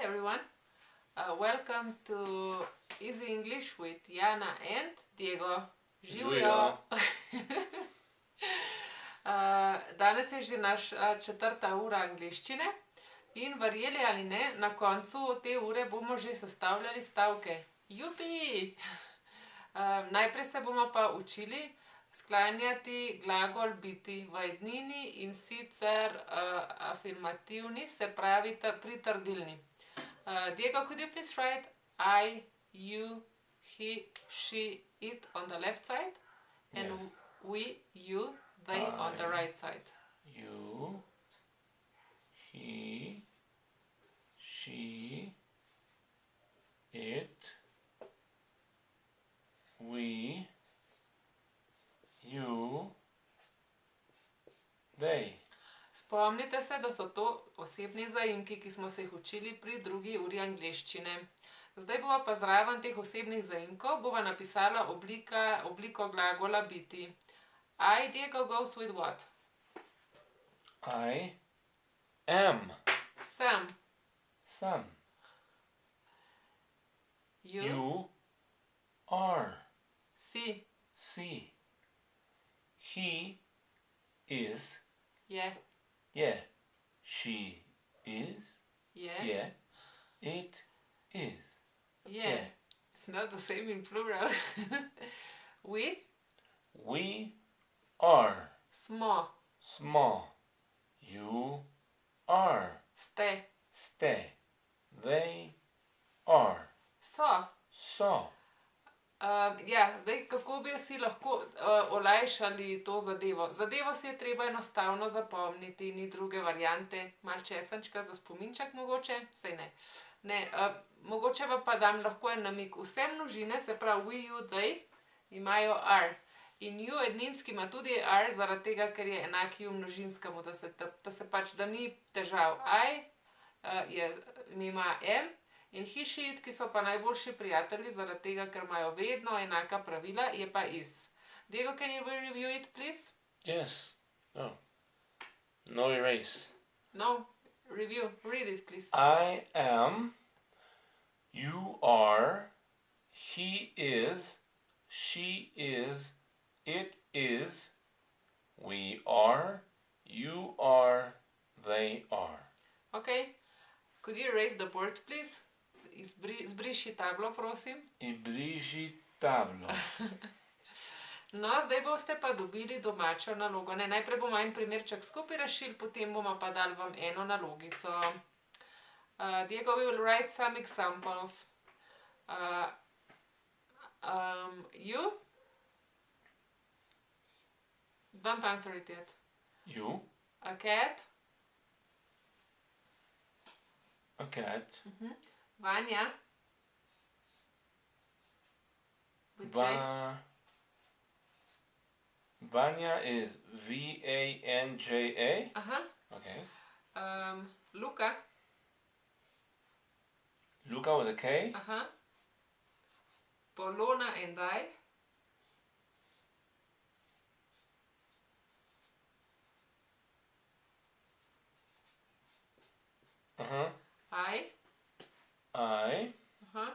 everyone. Welcome to Easy English with Jana and Diego. Živijo! Danes je že naša 4. ura angleščine in verjeli ali ne, na koncu te ure bomo že sestavljali stavke. Jupi! Najprej se bomo pa učili sklanjati glagol biti v ednini in sicer afirmativni, se pravi pritrdilni. Diego, could you please write I, you, he, she, it on the left side and Yes. we, you, they on the I. right side. You, he, she, it, we, you, they. Spomnite se, da so to osebni zaimki, ki smo se jih učili pri 2. uri angleščine. Zdaj bova pa zraven teh osebnih zaimkov bova napisala obliko glagola biti. I, Diego, goes with what? I am Sam. Sam. You. You are Si. C. He is Yeah. yeah. She is Yeah. yeah. It is Yeah. yeah. It's not the same in plural. We. We are Smo. small. You are Ste. stay. They are So. so. Ja, zdaj kako bi si lahko olajšali to zadevo? Zadevo si je treba enostavno zapomniti, ni druge variante. Malo česenčka za spominček mogoče? Sej ne. Ne, mogoče pa dam lahko en namig. Vse množine, se pravi we, you, they, imajo are. In you edninski ima tudi are, zaradi tega, ker je enak you množinskemu, da ni težav. I ima am. In he, she, it, ki so pa najboljši prijatelji, zaradi tega, ker imajo vedno enaka pravila, je pa is. Diego, can you review it, please? Yes. Oh. No erase. No, review. Read it, please. I am. You are. He is. She is. It is. We are. You are. They are. Okay. Could you erase the board, please? Zbriši tablo, prosim. Izbriši tablo. No, zdaj boste pa dobili domačo nalogo. Ne, najprej bomo en primerček skupaj rešili, potem bomo pa dali vam eno nalogico. Diego will write some examples. You? Don't answer it yet. You. A cat? A cat. Vanja? With J? Vanya is Vanja. Aha. Okay. Luka? Luca with a K. Aha. Polona and I? Uh-huh. I? I. Aha.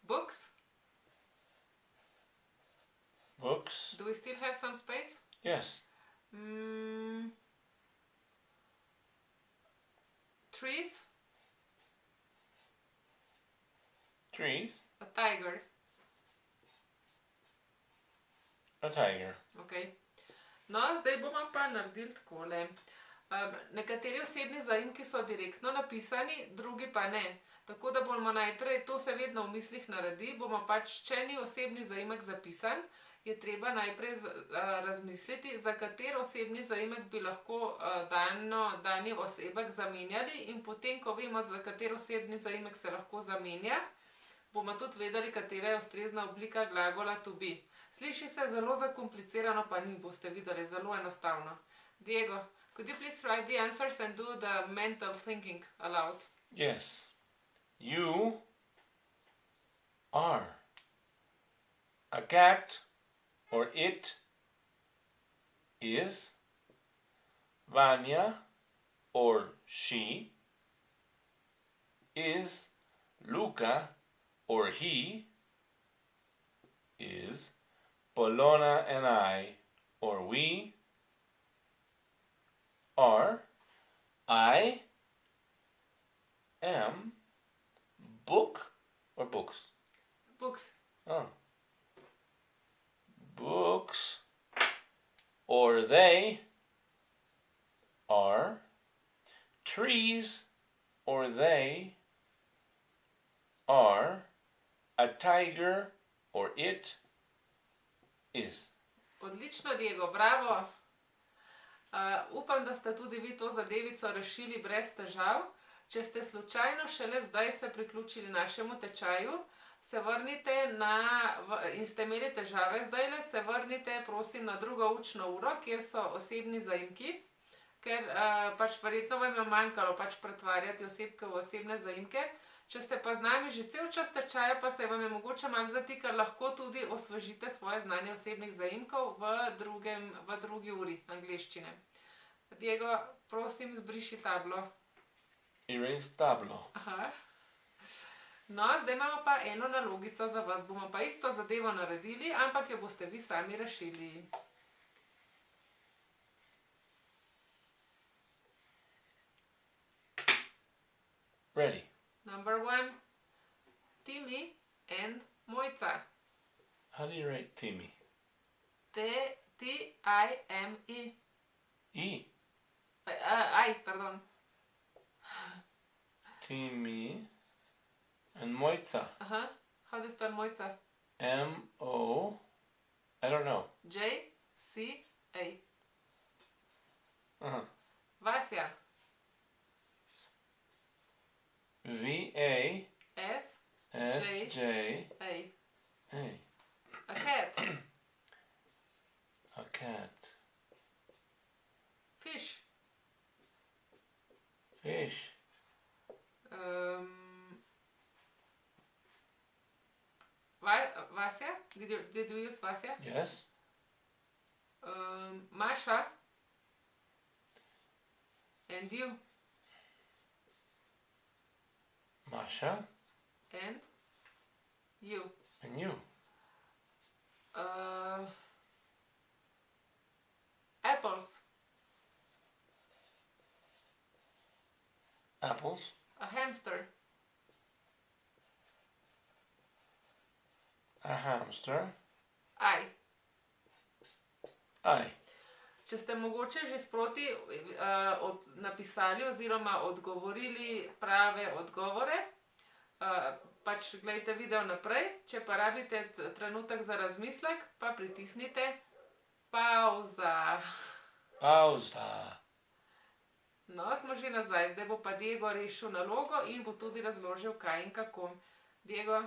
Books? Books. Do we still have some space? Yes. Trees? Trees. A tiger. A tiger. Okay. No, zdaj bomo pa naredili takole. Nekateri osebni zaimki so direktno napisani, drugi pa ne. Tako da bomo najprej, to se vedno v mislih naredi, bomo pač, če ni osebni zaimek zapisan, je treba najprej razmisliti, za kater osebni zaimek bi lahko dani osebek zamenjali, in potem, ko vemo, za kater osebni zaimek se lahko zamenja, bomo tudi vedeli, katera je ustrezna oblika glagola to be. Sliši se zelo zakomplicirano, pa ni, boste videli, zelo enostavno. Diego, could you please write the answers and do the mental thinking aloud? Yes. You are. A cat or it is. Vanya or she is Luca or he is Polona and I or we are I am book or books? Books. Oh. Books or they are trees or they are a tiger or it is. Odlično, Diego, bravo. Upam, da ste tudi vi to zadevico rešili brez težav. Če ste slučajno šele zdaj se priključili našemu tečaju, se vrnite in ste imeli težave zdajle, se vrnite prosim na drugo učno uro, kjer so osebni zaimki, ker pač verjetno vam je manjkalo pač pretvarjati osebke v osebne zaimke. Če ste pa z nami že cel čas tečaja, pa se vam je mogoče malo zatikalo, lahko tudi osvežite svoje znanje osebnih zaimkov v drugi uri angleščine. Diego, prosim, zbriši tablo. Erase tablo. Aha. No, zdaj imamo pa eno nalogico za vas. Bomo pa isto zadevo naredili, ampak jo boste vi sami rešili. Ready. Number 1. Timi and Mojca. How do you write Timmy? T-I-M-I. E. Pardon. Timmy and Mojca. Aha. How do you spell Mojca? M-O. I don't know. J-C-A. Uh-huh. Vasja. V-A. S. S-J-A. A. A cat. A cat. Fish. Fish. Vasya? Did you use Vasya? Yes. Masha. And you. Masha. And you. And you. Apples. Apples. A hamster. A hamster. I. I. Če ste mogoče že sproti napisali oziroma odgovorili prave odgovore, pač gledajte video naprej. Če pa rabite trenutek za razmislek, pa pritisnite pauza. Pauza. No, smo že nazaj. Zdaj bo pa Diego rešil nalogo in bo tudi razložil, kaj in kako. Diego,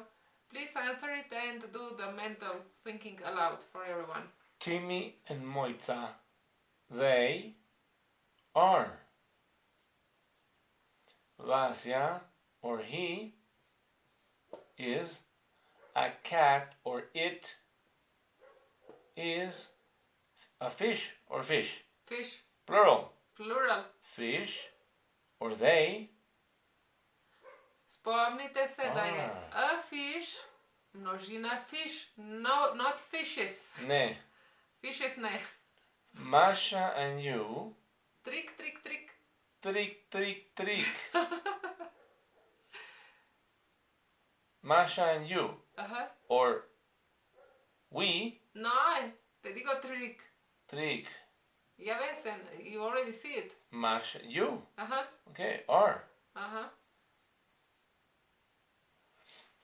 please answer it and do the mental thinking aloud for everyone. Timmy and Mojca. They are. Vasya or he is a cat or it is a fish or fish. Fish, Plural. plural. Fish or they Spomnite se, da je a fish, množina fish, no, not fishes. ne. Fishes ne. Masha and you Trik, trik, trik. trick trick trick. Masha and you Aha. or we No, te digo trick. trick. Ya ves, you already see it. Masha you. Aha, Okay, are. aha.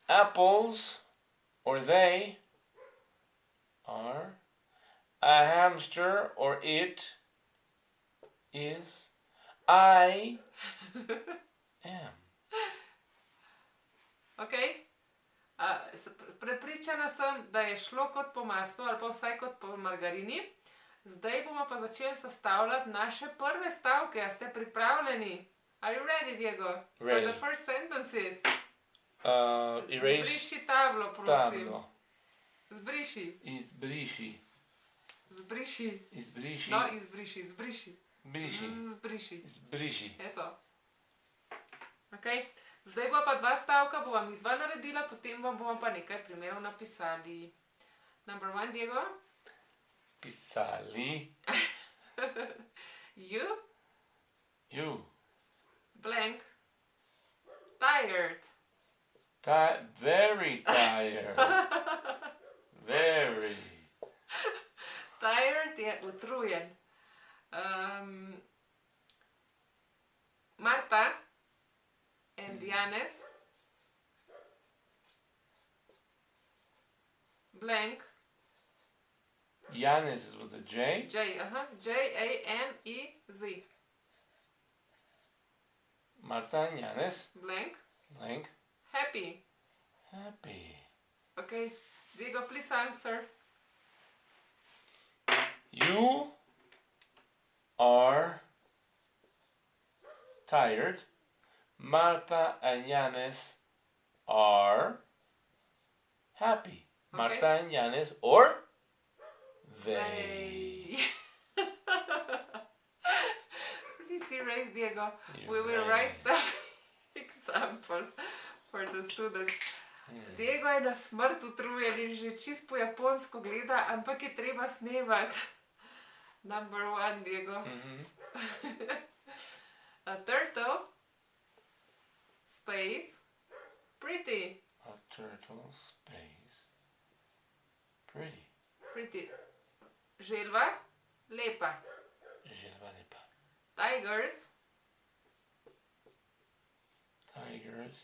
Apples or they are. A hamster or it is. I am. Ok. Prepričana sem, da je šlo kot po maslu ali pa vsaj kot po margarini. Zdaj bomo pa začeli sestavljati naše prve stavke. A ste pripravljeni? Are you ready, Diego? Ready. For the first sentences. Erase Zbriši tablo, prosim. tablo. Zbriši. Izbriši. Zbriši. Izbriši. No, izbriši, zbriši. Briši. Zbriši. Izbriši. Eso. Ok. Zdaj bo pa 2 stavka, bova midva naredila, potem vam bomo pa nekaj primerov napisali. Number 1, Diego. Pisali. You, You. blank. Tired. Very tired. Very. Tired je utrujen. Marta and Janez. Blank. Janez is with a J. Janez. Marta and Janez. Blank. Blank. Happy. Happy. Okay. Diego, please answer. You are tired. Marta and Janez are happy. Marta and Janez or they. Please erase, Diego. You We will may. write some examples for the students. Diego je na smrt utrujen in že čist po japonsko gleda, ampak je treba snemati. Number 1, Diego. A turtle. Space. Pretty. A turtle space. Pretty. Pretty. Želva. Lepa. Želva lepa. Tigers. Tigers.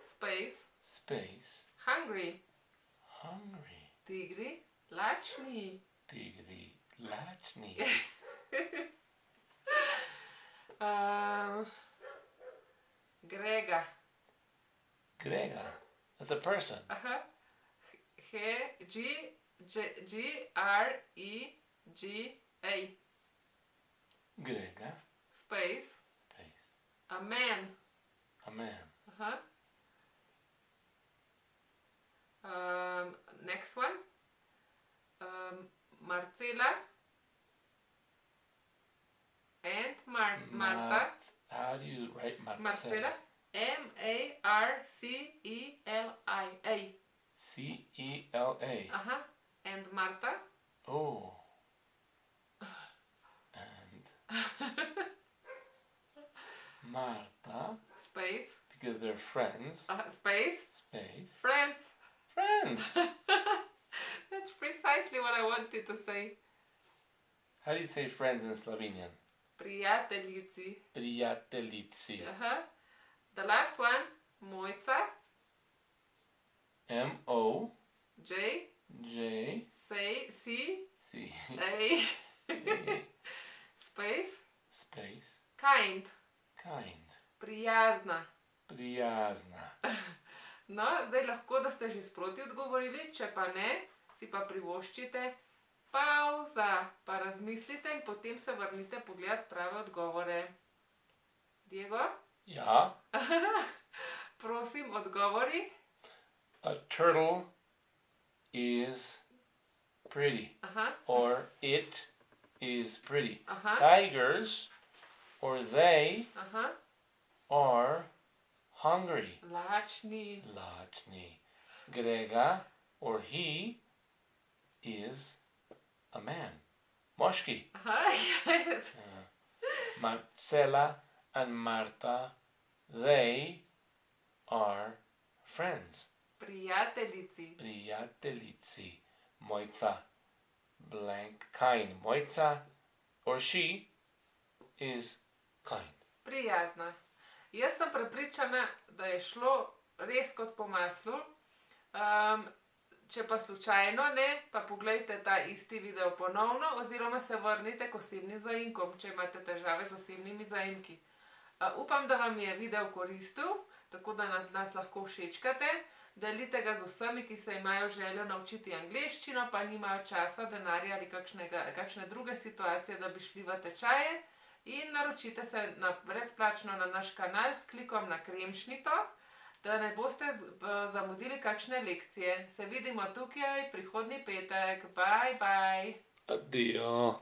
Space. Space. Hungry. Hungry. Tigri. Lačni. Tigri. Lačni. Grega. Grega. That's a person. Aha. Grega. Grega. Space. Space. A man. A man. Aha. Next one. Marcela. And Marta. How do you write Marcela? Marcela. Marcelia. C-E-L-A. Aha. And Marta. Oh. And Marta, Space. because they're friends. Space. Space. Friends. Friends. That's precisely what I wanted to say. How do you say friends in Slovenian? Prijateljici. Prijateljici. Aha. The last one. Mojca. M-O. J. J. C. C. A. Space. Space. Kind. Kind. Prijazna. Prijazna. No, zdaj lahko, da ste že sproti odgovorili, če pa ne, si pa privoščite pauza, pa razmislite in potem se vrnite pogledati prave odgovore. Diego, Ja. prosim, odgovori. A turtle is pretty. Aha, Or it is pretty. aha, Tigers or they aha. are hungry. Lačni. Lačni. Grega or he is a man. Moški. Aha, yes. Marcela and Marta, they are friends. Prijateljici. Prijateljici. Mojca, blank, kind. Mojca or she is kind. Prijazna. Jaz sem prepričana, da je šlo res kot po maslu. Če pa slučajno ne, pa poglejte ta isti video ponovno oziroma se vrnite k osebnim zaimkom, če imate težave z osebnimi zaimki. Upam, da vam je video koristil, tako da nas lahko všečkate. Delite ga z vsemi, ki se imajo željo naučiti angleščino, pa nimajo časa, denarja ali kakšne druge situacije, da bi šli v tečaje. In naročite se brezplačno na naš kanal s klikom na kremšnito, da ne boste zamudili kakšne lekcije. Se vidimo tukaj prihodnji petek. Bye, bye. Addio.